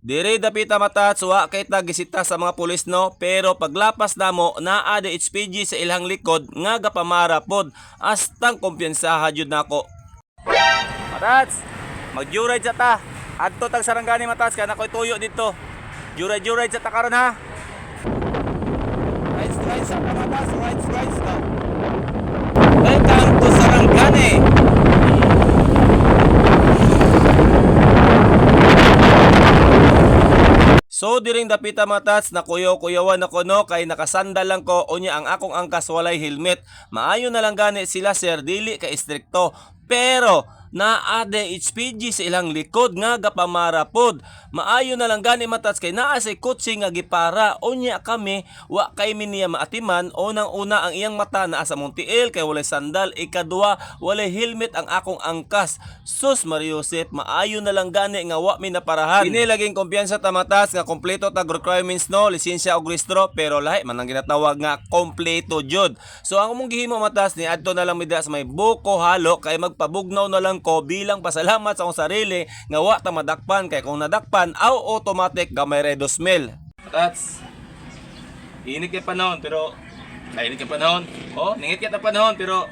Diri dapita matats wa kay tagisita sa mga pulis no, pero paglapas namo naa de HPG sa ilang likod nga gapamara pod. Astang kumpiyansaha jud nako. Matats, mag-joyride sa ta. Adto tag Sarangani matats kana koy tuyo dito. Joyride sa ta karon ha. Rides sa matats, rides ka. Welcome to Sarangani. So diring dapita matats na kuyawan ako no kay nakasandal lang ko unya ang akong angkas walay helmet. Maayo na lang gani sila sir dili ka istrikto. Pero naade HPG sa ilang likod nga gapamara pod. Maayo na lang gani matats kay naa say kutsi nga gipara. Unya kami wa kay miniya maatiman. Unang-una ang iyang mata naa sa muntiil kay walay sandal. Ikadua walay helmet ang akong angkas. Sus Mariosep, maayo na lang gani nga wa mi naparahan. Kini laging kumpiyansa ta matas nga kompleto tag requirements no, lisensya og rehistro pero lahi man ang ginatawag nga kompleto jud. So ang among gihimo matas ni adto na lang mi sa may buko halo kay magpabugnaw na lang ko bilang pasalamat sa akong sarili nga wa ta madakpan kay kung nadakpan aw automatic gamay redo smell. Matas. Init kay panahon pero init kay panahon. Oh, ningit kay ta panahon pero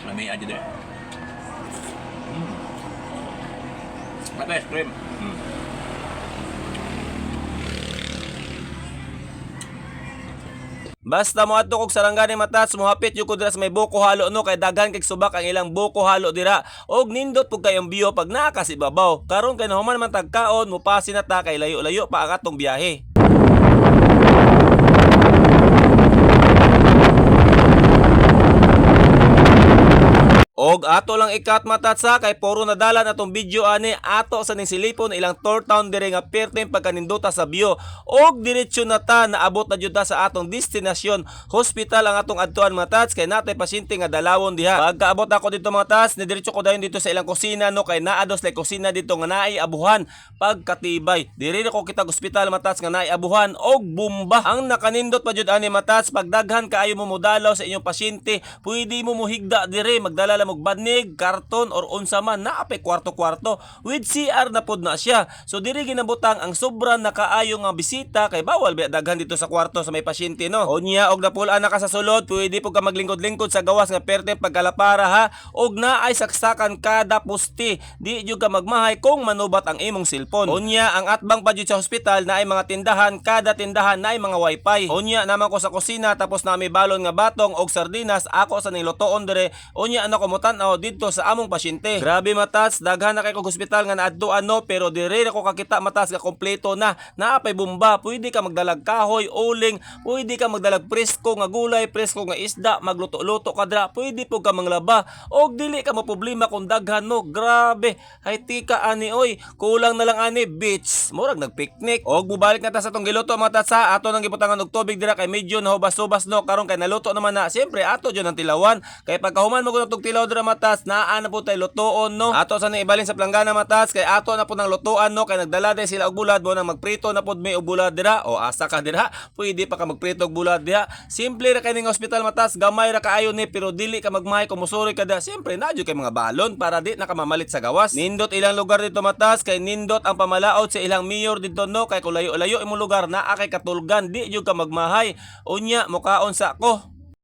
May aja deh. Mata es krim. Basta mo adto kog Sarangani matas mohapit yung kudras may buko halo no kay daghan kay subak ang ilang buko halo dira og nindot pug kayong biyo pag naa ka ibabaw karon kay nahuman man tagkaon mo pasin na ta kay layo-layo pa ang atong biyahe. Og ato lang ikat matatsa kay puro nadalan atong video ani ato sa ning silipon ilang tour town dire nga perto pagkaninduta sa bio og diretsyo na ta naabot na jud ta sa atong destinasyon hospital ang atong adtuan matats kay natay pasyente nga dalawon diha. Pagkaabot ako dito matats ni diretso ko dayon dito sa ilang kusina no kay naa dos lay kusina dito nga naay abuhan pagkatibay. Diri ko kita hospital matats nga naay abuhan og bomba. Ang nakanindot pa jud ani matats pagdaghan kaayo mo modalaw sa inyong pasyente pwede mo muhigda dire magdala og banig, karton or unsa man naapay kwarto-kwarto with CR na pod na siya. So diri ginabutang ang sobra na kaayo nga bisita kay bawal ba daghan dito sa kwarto sa may pasyente no. Unya og napulaan na ka sa sulod, pwede po ka maglingkod-lingkod sa gawas nga perte pagkalapara ha. Og naay saksakan kada pusti. Di jud ka magmahay kung manubat ang imong cellphone. Unya ang atbang pa jud sa hospital naay mga tindahan, kada tindahan naay mga wifi. Unya naman ko sa kusina tapos na may balon nga batong og sardinas ako sa nilutoon dire. Unya ana ko tan-aw dito sa among pasyente. Grabe matas, daghan na kay kog hospital nga naadtuan no pero dire ako kakita matas nga kompleto na. Naapay bomba, pwede ka magdalag kahoy, uling, pwede ka magdalag presko nga gulay, presko nga isda, magluto-luto ka dra, pwede po ka manglaba. Og dili ka mo problema kung daghan no. Grabe, hay tika ani oy, kulang na lang ani beach. Murag nagpiknik. Og mubalik na ta sa tong giluto matas sa ato nang gibutangan og tubig dira kay medyo nahubas-hubas no karon kay naluto naman na. Siyempre ato jud ang tilawan kay pagkahuman mo og tilaw dira matas naa na po tay lutoon no. Ato sa ibalin sa planggana matas kay ato na po nang lutoan no kay nagdala day sila og bulad mo nang magprito na pod may og bulad dira o asa ka dira pwede pa ka magprito og bulad dira. Simple ra kay ning hospital matas gamay ra kaayo ni pero dili ka magmahay kung musuri ka da. Siyempre nadyo kay mga balon para di na ka mamalit sa gawas. Nindot ilang lugar dito matas kay nindot ang pamalaot sa ilang mayor dito no kay kung layo-layo imong lugar naa kay katulgan di jud ka magmahay. Unya mukaon sa ko.